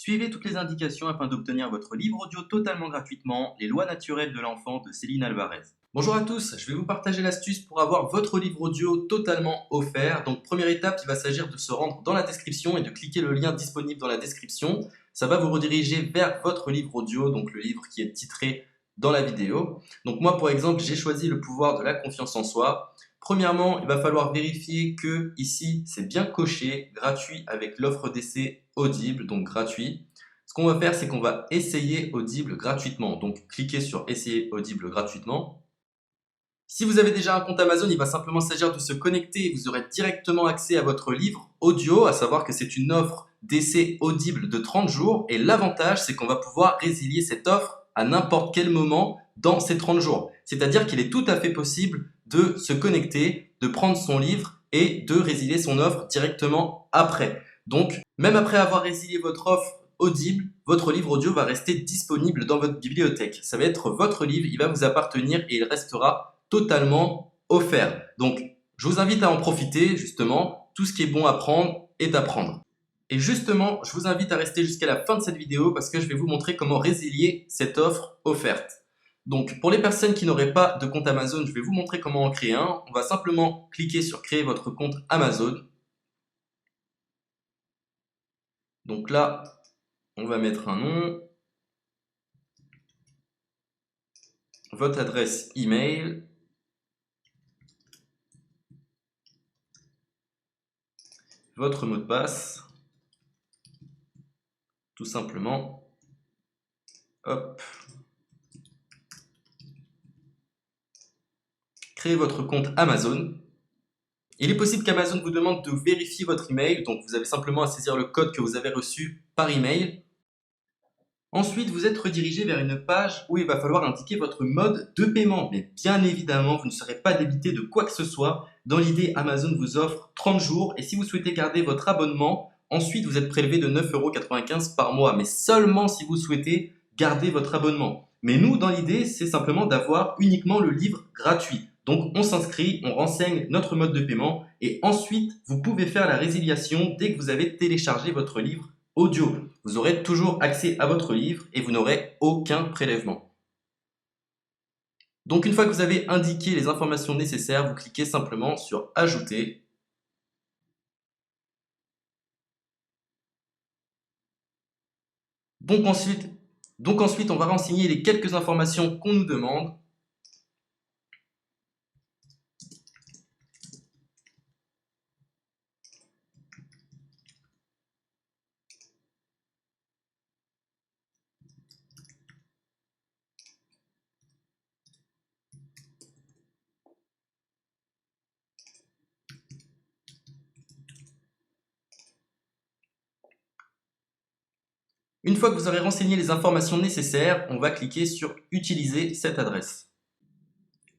Suivez toutes les indications afin d'obtenir votre livre audio totalement gratuitement, Les lois naturelles de l'enfant de Céline Alvarez. Bonjour à tous, je vais vous partager l'astuce pour avoir votre livre audio totalement offert. Donc première étape, il va s'agir de se rendre dans la description et de cliquer le lien disponible dans la description. Ça va vous rediriger vers votre livre audio, donc le livre qui est titré dans la vidéo. Donc moi par exemple, j'ai choisi le pouvoir de la confiance en soi. Premièrement, il va falloir vérifier que ici c'est bien coché, gratuit avec l'offre d'essai Audible, donc gratuit. Ce qu'on va faire, c'est qu'on va essayer Audible gratuitement. Donc cliquez sur essayer Audible gratuitement. Si vous avez déjà un compte Amazon, il va simplement s'agir de se connecter et vous aurez directement accès à votre livre audio, à savoir que c'est une offre d'essai Audible de 30 jours. Et l'avantage, c'est qu'on va pouvoir résilier cette offre à n'importe quel moment dans ces 30 jours. C'est-à-dire qu'il est tout à fait possible de se connecter, de prendre son livre et de résilier son offre directement après. Donc, même après avoir résilié votre offre Audible, votre livre audio va rester disponible dans votre bibliothèque. Ça va être votre livre, il va vous appartenir et il restera totalement offert. Donc, je vous invite à en profiter, justement. Tout ce qui est bon à prendre est à prendre. Et justement, je vous invite à rester jusqu'à la fin de cette vidéo parce que je vais vous montrer comment résilier cette offre offerte. Donc, pour les personnes qui n'auraient pas de compte Amazon, je vais vous montrer comment en créer un. On va simplement cliquer sur créer votre compte Amazon. Donc là, on va mettre un nom, votre adresse email, votre mot de passe, tout simplement. Hop. Créez votre compte Amazon. Il est possible qu'Amazon vous demande de vérifier votre email, donc vous avez simplement à saisir le code que vous avez reçu par email. Ensuite, vous êtes redirigé vers une page où il va falloir indiquer votre mode de paiement. Mais bien évidemment, vous ne serez pas débité de quoi que ce soit. Dans l'idée, Amazon vous offre 30 jours et si vous souhaitez garder votre abonnement, ensuite vous êtes prélevé de 9,95 € par mois, mais seulement si vous souhaitez garder votre abonnement. Mais nous, dans l'idée, c'est simplement d'avoir uniquement le livre gratuit. Donc on s'inscrit, on renseigne notre mode de paiement et ensuite vous pouvez faire la résiliation dès que vous avez téléchargé votre livre audio. Vous aurez toujours accès à votre livre et vous n'aurez aucun prélèvement. Donc une fois que vous avez indiqué les informations nécessaires, vous cliquez simplement sur Ajouter. Donc ensuite, on va renseigner les quelques informations qu'on nous demande. Une fois que vous aurez renseigné les informations nécessaires, on va cliquer sur Utiliser cette adresse.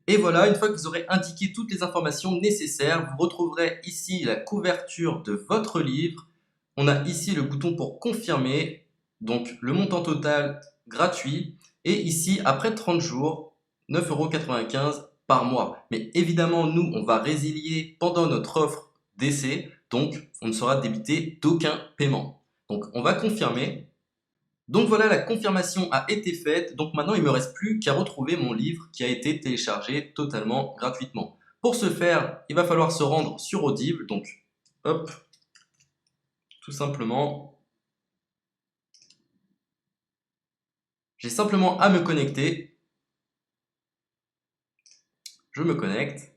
Et voilà, une fois que vous aurez indiqué toutes les informations nécessaires, vous retrouverez ici la couverture de votre livre. On a ici le bouton pour confirmer, donc le montant total gratuit. Et ici, après 30 jours, 9,95 € par mois. Mais évidemment, nous, on va résilier pendant notre offre d'essai, donc on ne sera débité d'aucun paiement. Donc on va confirmer. Donc voilà, la confirmation a été faite. Donc maintenant, il ne me reste plus qu'à retrouver mon livre qui a été téléchargé totalement gratuitement. Pour ce faire, il va falloir se rendre sur Audible. Donc, hop, tout simplement. J'ai simplement à me connecter. Je me connecte.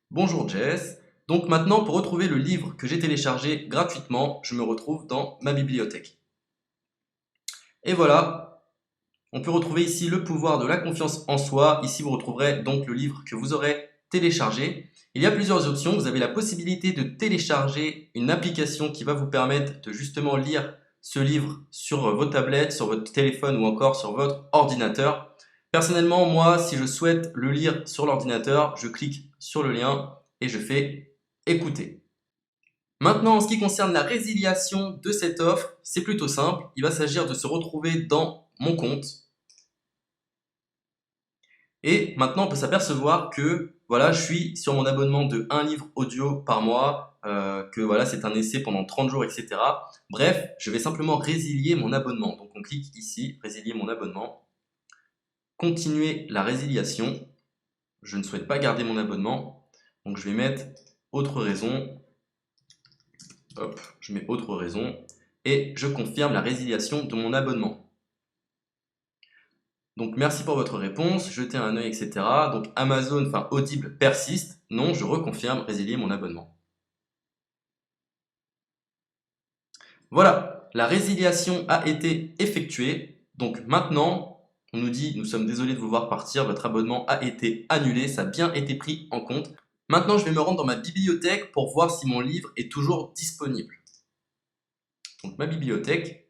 Bonjour Jess. Donc maintenant, pour retrouver le livre que j'ai téléchargé gratuitement, je me retrouve dans ma bibliothèque. Et voilà, on peut retrouver ici le pouvoir de la confiance en soi. Ici, vous retrouverez donc le livre que vous aurez téléchargé. Il y a plusieurs options. Vous avez la possibilité de télécharger une application qui va vous permettre de justement lire ce livre sur vos tablettes, sur votre téléphone ou encore sur votre ordinateur. Personnellement, moi, si je souhaite le lire sur l'ordinateur, je clique sur le lien et je fais écouter. Maintenant, en ce qui concerne la résiliation de cette offre, c'est plutôt simple. Il va s'agir de se retrouver dans mon compte. Et maintenant, on peut s'apercevoir que voilà, je suis sur mon abonnement de 1 livre audio par mois. que voilà, c'est un essai pendant 30 jours, etc. Bref, je vais simplement résilier mon abonnement. Donc on clique ici, résilier mon abonnement, continuer la résiliation. Je ne souhaite pas garder mon abonnement, donc je vais mettre autre raison. Hop, je mets autre raison et je confirme la résiliation de mon abonnement. Donc merci pour votre réponse, jetez un œil, etc. Donc Amazon, enfin Audible persiste. Non, je reconfirme, résilier mon abonnement. Voilà, la résiliation a été effectuée. Donc maintenant, on nous dit, nous sommes désolés de vous voir partir, votre abonnement a été annulé, ça a bien été pris en compte. Maintenant, je vais me rendre dans ma bibliothèque pour voir si mon livre est toujours disponible. Donc ma bibliothèque.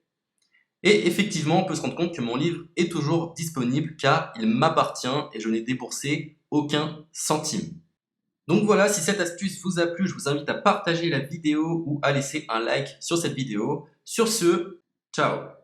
Et effectivement, on peut se rendre compte que mon livre est toujours disponible car il m'appartient et je n'ai déboursé aucun centime. Donc voilà, si cette astuce vous a plu, je vous invite à partager la vidéo ou à laisser un like sur cette vidéo. Sur ce, ciao!